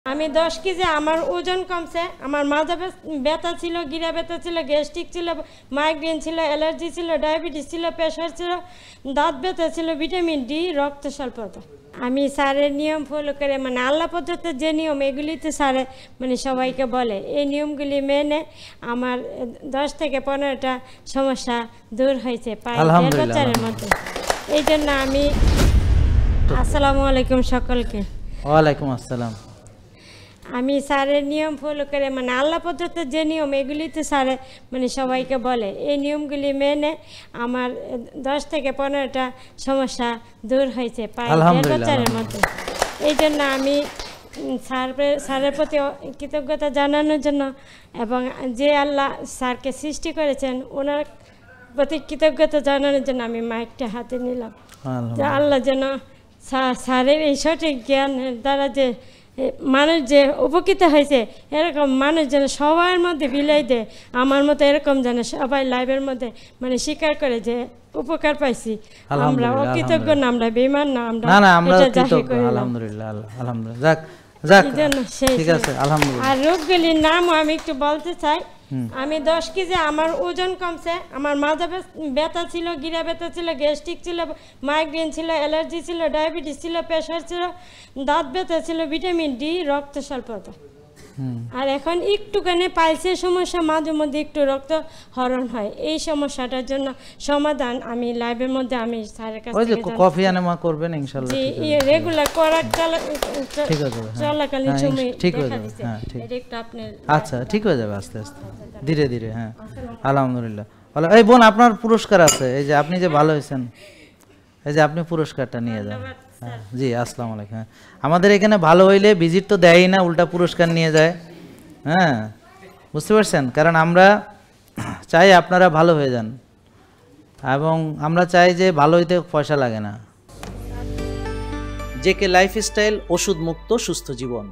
আমি 10 কেজি আমার ওজন কমছে। আমার মাজা ব্যথা ছিল, গিরা ব্যথা ছিল, গ্যাস্ট্রিক ছিল, মাইগ্রেন ছিল, অ্যালার্জি ছিল, ডায়াবেটিস ছিল, প্রেশার ছিল, দাঁত ব্যথা ছিল, ভিটামিন ডি, রক্ত স্বল্পতা। আমি স্যারের নিয়ম ফলো করে মানে আল্লাহ পদ্ধতির যে নিয়ম এগুলি তো স্যারে মানে সবাইকে বলে, এই নিয়মগুলি মেনে আমার 10 থেকে 15টা সমস্যা দূর হয়েছে প্রায় 1.5 বছরের মধ্যে। এই জন্য আমি আসসালামু আলাইকুম সকলকে। ওয়ালাইকুম আসসালাম। আমি স্যারের নিয়ম ফলো করে মানে আল্লাহ পদ্ধতির যে নিয়ম এগুলি তো স্যারে মানে সবাইকে বলে, এই নিয়মগুলি মেনে আমার 10 থেকে 15টা সমস্যা দূর হয়েছে প্রায় 1.5 বছরের মধ্যে। এই জন্য আমি স্যারের প্রতি কৃতজ্ঞতা জানানোর জন্য এবং যে আল্লাহ স্যারকে সৃষ্টি করেছেন ওনার প্রতি কৃতজ্ঞতা জানানোর জন্য আমি মাইকটা হাতে নিলাম। যে আল্লাহ যেন স্যারের এই সঠিক জ্ঞানের দ্বারা যে মানুষ যে উপকৃত হয়েছে এরকম মানুষ যেন সবার মধ্যে বিলাই দেয়, আমার মতো এরকম যেন সবাই লাইভের মধ্যে মানে স্বীকার করে যে উপকার পাইছি। আমরা অকৃতজ্ঞ না, আমরা বেঈমান না, আমরা এটা জাহির করি। আলহামদুলিল্লাহ আলহামদুলিল্লাহ। যাক ঠিক আছে আলহামদুলিল্লাহ। আর রোগগুলির নামও আমি একটু বলতে চাই। আমি 10 কেজি আমার ওজন কমছে। আমার মাজা ব্যথা ছিল, গিরা ব্যথা ছিল, গ্যাস্ট্রিক ছিল, মাইগ্রেন ছিল, অ্যালার্জি ছিল, ডায়াবেটিস ছিল, প্রেশার ছিল, দাঁত ব্যথা ছিল, ভিটামিন ডি, রক্ত স্বল্পতা। আর এখন একটুখানি পাইলসের সমস্যা, মাঝে মধ্যে একটু রক্ত হরণ হয়। এই সমস্যাটার জন্য সমাধান আমি লাইভের মধ্যে আমি স্যারের কাছে কফি আনেমা করবেন ইনশাআল্লাহ। জি রেগুলার করার ঠিক আছে চলাকালীন সময় ঠিক হয়ে যাবে। হ্যাঁ ঠিক একটু আপনি আচ্ছা ঠিক হয়ে যাবে আস্তে আস্তে ধীরে ধীরে। হ্যাঁ আলহামদুলিল্লাহ। এই বোন আপনার পুরস্কার আছে, এই যে আপনি যে ভালো হয়েছেন, এই যে আপনি পুরস্কারটা নিয়ে যান। জি আসসালামু আলাইকুম। আমাদের এখানে ভালো হইলে ভিজিট তো দেয়ই না, উল্টা পুরস্কার নিয়ে যায়। হ্যাঁ বুঝতে পারছেন, কারণ আমরা চাই আপনারা ভালো হয়ে যান এবং আমরা চাই যে ভালো হইতে পয়সা লাগে না। জেকে লাইফস্টাইল, ওষুধ মুক্ত সুস্থ জীবন।